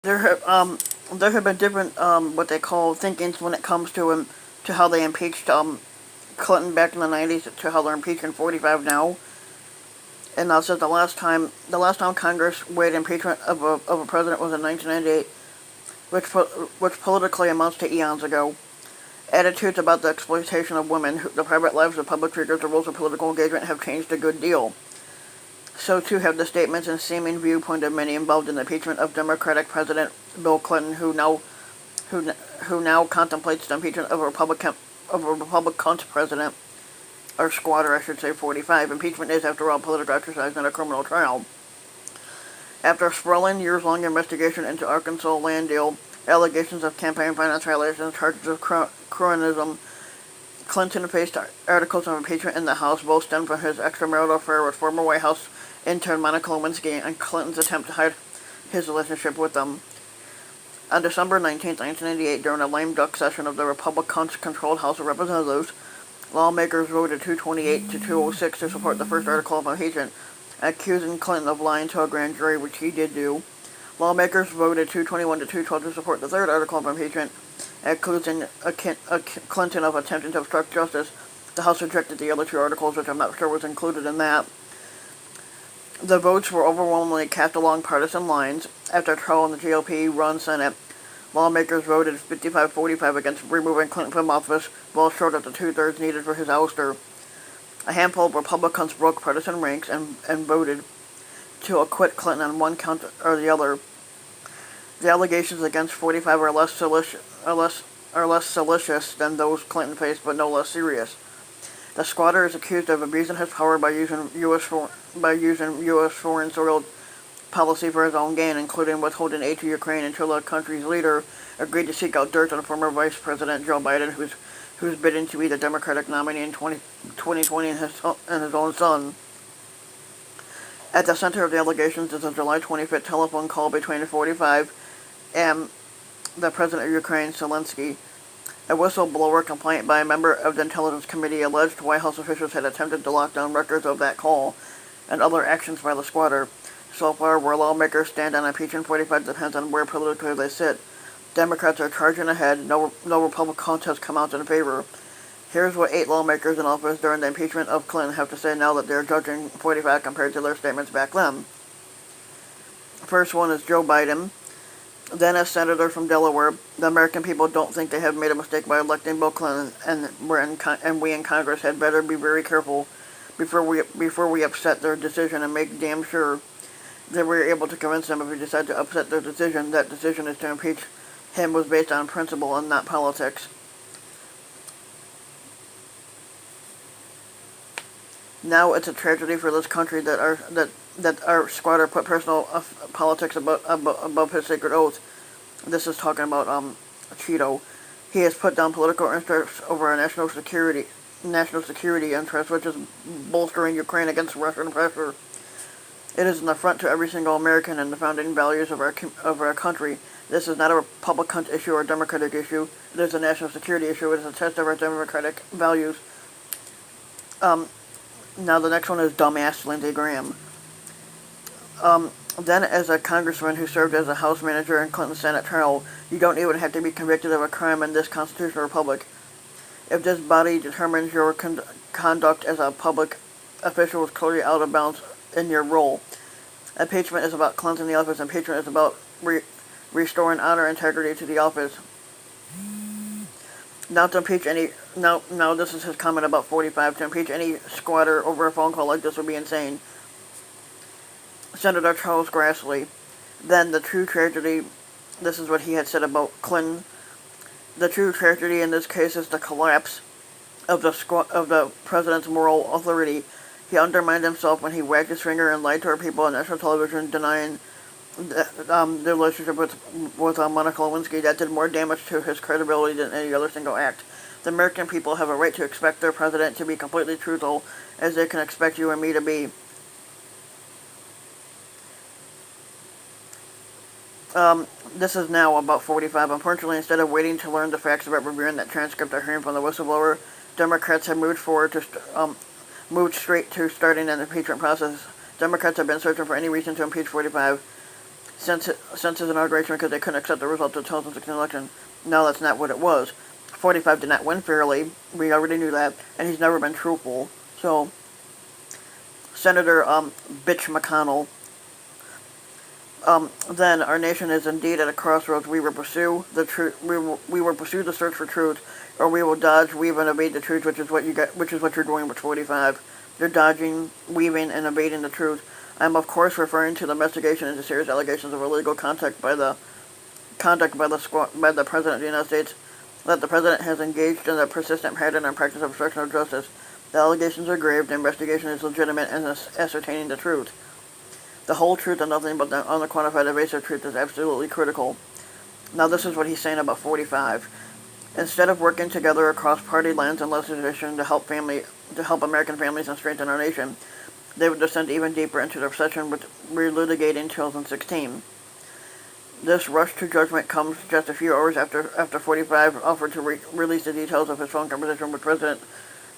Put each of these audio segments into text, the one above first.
There have been different what they call thinkings when it comes to how they impeached Clinton back in the 90s to how they're impeaching 45 now. And now says the last time Congress weighed impeachment of a president was in 1998, which politically amounts to eons ago. Attitudes about the exploitation of women, the private lives of public figures, the rules of political engagement have changed a good deal. So too have the statements and seeming viewpoint of many involved in the impeachment of Democratic President Bill Clinton, who now contemplates the impeachment of a Republican president, or squatter, I should say, 45. Impeachment is, after all, political exercise, not a criminal trial. After a sprawling, years-long investigation into Arkansas land deal, allegations of campaign finance violations, charges of cronyism, Clinton faced articles of impeachment in the House. Both stemmed from his extramarital affair with former White House intern Monica Lewinsky and Clinton's attempt to hide his relationship with them. On December 19, 1998, during a lame duck session of the Republican-controlled House of Representatives, lawmakers voted 228 to 206 to support the first article of impeachment, accusing Clinton of lying to a grand jury, which he did do. Lawmakers voted 221 to 212 to support the third article of impeachment, accusing Clinton of attempting to obstruct justice. The House rejected the other two articles, which I'm not sure was included in that. The votes were overwhelmingly cast along partisan lines. After a trial in the GOP-run Senate, lawmakers voted 55-45 against removing Clinton from office, well short of the two-thirds needed for his ouster. A handful of Republicans broke partisan ranks and voted to acquit Clinton on one count or the other. The allegations against 45 are less salacious than those Clinton faced, but no less serious. The squatter is accused of abusing his power by using U.S. foreign soil policy for his own gain, including withholding aid to Ukraine until the country's leader agreed to seek out dirt on former Vice President Joe Biden, who's bidding to be the Democratic nominee in 2020 and his own son. At the center of the allegations is a July 25th telephone call between 45 and the president of Ukraine, Zelensky. A whistleblower complaint by a member of the Intelligence Committee alleged White House officials had attempted to lock down records of that call and other actions by the squatter. So far, where lawmakers stand on impeachment 45 depends on where politically they sit. Democrats are charging ahead. No Republicans has come out in favor. Here's what 8 lawmakers in office during the impeachment of Clinton have to say now that they're judging 45 compared to their statements back then. First one is Joe Biden. Then, as senator from Delaware, the American people don't think they have made a mistake by electing Bill Clinton, and we in Congress had better be very careful before we upset their decision and make damn sure that we're able to convince them if we decide to upset their decision. That decision is to impeach him was based on principle and not politics. Now it's a tragedy for this country that our squatter put personal politics above his sacred oath. This is talking about Cheeto. He has put down political interests over our national security interest, which is bolstering Ukraine against Russian pressure. It is an affront to every single American and the founding values of our country. This is not a Republican issue or a Democratic issue. It is a national security issue. It is a test of our democratic values. Now the next one is dumbass Lindsey Graham. Then, as a congressman who served as a House manager in Clinton's Senate trial, you don't even have to be convicted of a crime in this constitutional republic. If this body determines your conduct as a public official is clearly out of bounds in your role. Impeachment is about cleansing the office. Impeachment is about restoring honor and integrity to the office. Not to impeach any. Now this is his comment about 45. To impeach any squatter over a phone call like this would be insane. Senator Charles Grassley. Then the true tragedy. This is what he had said about Clinton. The true tragedy in this case is the collapse of the president's moral authority. He undermined himself when he wagged his finger and lied to our people on national television, denying the relationship with Monica Lewinsky. That did more damage to his credibility than any other single act. The American people have a right to expect their president to be completely truthful, as they can expect you and me to be. This is now about 45. Unfortunately, instead of waiting to learn the facts about reviewing that transcript or hearing from the whistleblower, Democrats have moved straight to starting an impeachment process. Democrats have been searching for any reason to impeach 45. since his inauguration because they couldn't accept the results of the 2016 election. No, that's not what it was. 45 did not win fairly. We already knew that, and he's never been truthful. So, Senator Bitch McConnell. Then our nation is indeed at a crossroads. We will pursue the truth. We will pursue the search for truth, or we will dodge, weave, and evade the truth, which is what you get. Which is what you're doing with 45. You're dodging, weaving, and evading the truth. I'm of course referring to the investigation into serious allegations of illegal conduct by the President of the United States, that the President has engaged in a persistent pattern and practice of obstruction of justice. The allegations are grave. The investigation is legitimate and is ascertaining the truth. The whole truth and nothing but the unquantified evasive truth is absolutely critical. Now this is what he's saying about 45. Instead of working together across party lines and legislation to help American families and strengthen our nation, they would descend even deeper into their obsession with relitigating 2016. This rush to judgment comes just a few hours after 45 offered to release the details of his phone conversation with President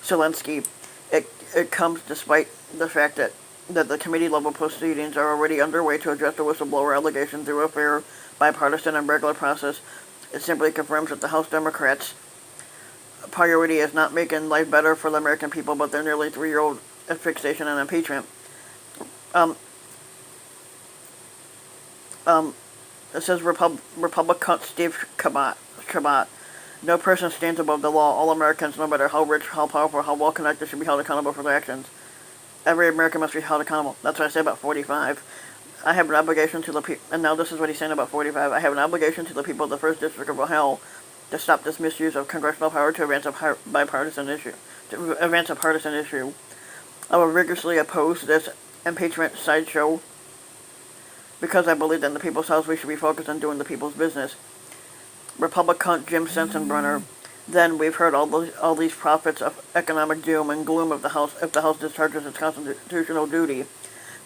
Zelensky. It comes despite the fact that the committee-level proceedings are already underway to address the whistleblower allegation through a fair, bipartisan, and regular process. It simply confirms that the House Democrats' priority is not making life better for the American people, but their nearly 3-year-old fixation on impeachment. It says Republican Steve Chabot. No person stands above the law. All Americans, no matter how rich, how powerful, how well connected, should be held accountable for their actions. Every American must be held accountable. That's what I say about 45. I have an obligation to the people, and now this is what he's saying about 45. I have an obligation to the people of the 1st District of Ohio to stop this misuse of congressional power to advance a partisan issue. I will rigorously oppose this impeachment sideshow because I believe that in the people's house we should be focused on doing the people's business. Republican Jim Sensenbrenner. Then we've heard all these prophets of economic doom and gloom if the House discharges its constitutional duty.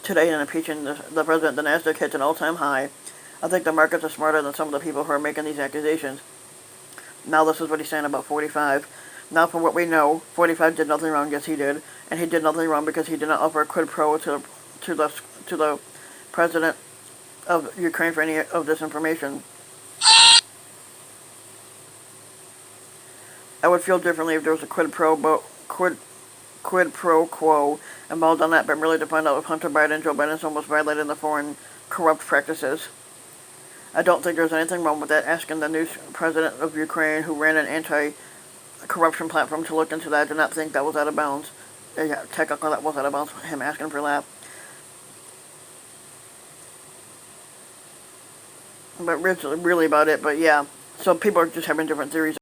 Today, in impeaching the president, the Nasdaq hits an all-time high. I think the markets are smarter than some of the people who are making these accusations. Now this is what he's saying about 45. Now, from what we know, 45 did nothing wrong. Yes, he did, and he did nothing wrong because he did not offer a quid pro to the president of Ukraine for any of this information. I would feel differently if there was a quid pro quo involved on that, but really to find out if Hunter Biden and Joe Biden's almost violated the foreign corrupt practices. I don't think there's anything wrong with that. Asking the new president of Ukraine, who ran an anti-corruption platform, to look into that, I do not think that was out of bounds. Yeah, technically that was out of bounds, him asking for that. But really about it, but yeah. So people are just having different theories.